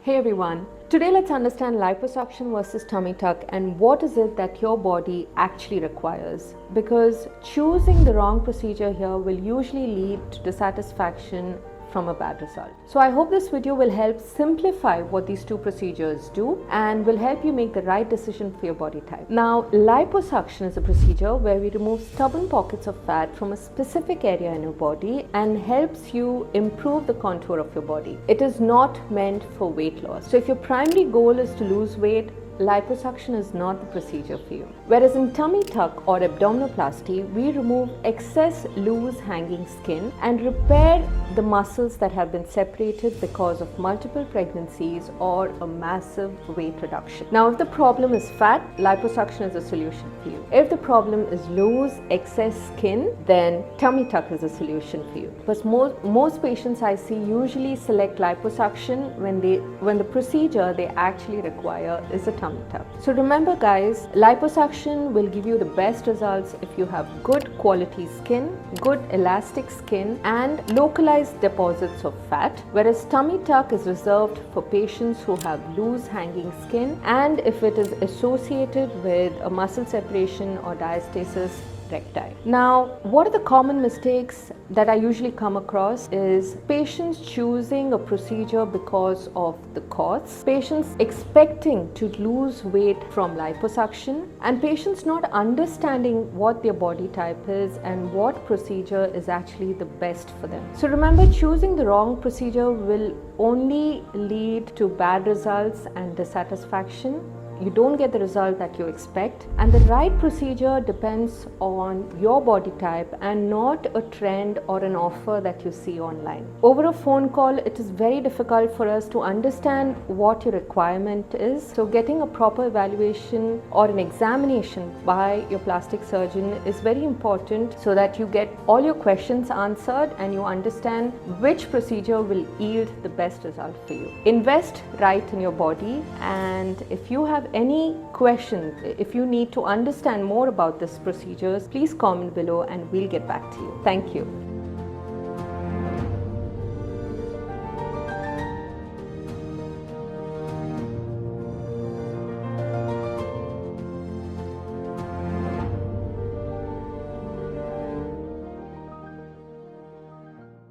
Hey everyone, today let's understand liposuction versus tummy tuck and what is it that your body actually requires, because choosing the wrong procedure here will usually lead to dissatisfaction from a bad result. So I hope this video will help simplify what these two procedures do and will help you make the right decision for your body type. Now, liposuction is a procedure where we remove stubborn pockets of fat from a specific area in your body and helps you improve the contour of your body. It is not meant for weight loss. So if your primary goal is to lose weight, liposuction is not the procedure for you. Whereas in tummy tuck or abdominoplasty, we remove excess loose hanging skin and repair the muscles that have been separated because of multiple pregnancies or a massive weight reduction. Now, if the problem is fat, liposuction is a solution for you. If the problem is loose, excess skin, then tummy tuck is a solution for you. Because most patients I see usually select liposuction when the procedure they actually require is a tummy tuck. So remember guys, liposuction will give you the best results if you have good quality skin, good elastic skin and localized deposits of fat, whereas tummy tuck is reserved for patients who have loose hanging skin and if it is associated with a muscle separation or diastasis recti. Now, what are the common mistakes that I usually come across is patients choosing a procedure because of the cost, patients expecting to lose weight from liposuction, and patients not understanding what their body type is and what procedure is actually the best for them. So remember, choosing the wrong procedure will only lead to bad results and dissatisfaction. You don't get the result that you expect, and the right procedure depends on your body type and not a trend or an offer that you see online. Over a phone call, it is very difficult for us to understand what your requirement is. So getting a proper evaluation or an examination by your plastic surgeon is very important so that you get all your questions answered and you understand which procedure will yield the best result for you. Invest right in your body, and if you have any questions, if you need to understand more about these procedures, please comment below and we'll get back to you. Thank you.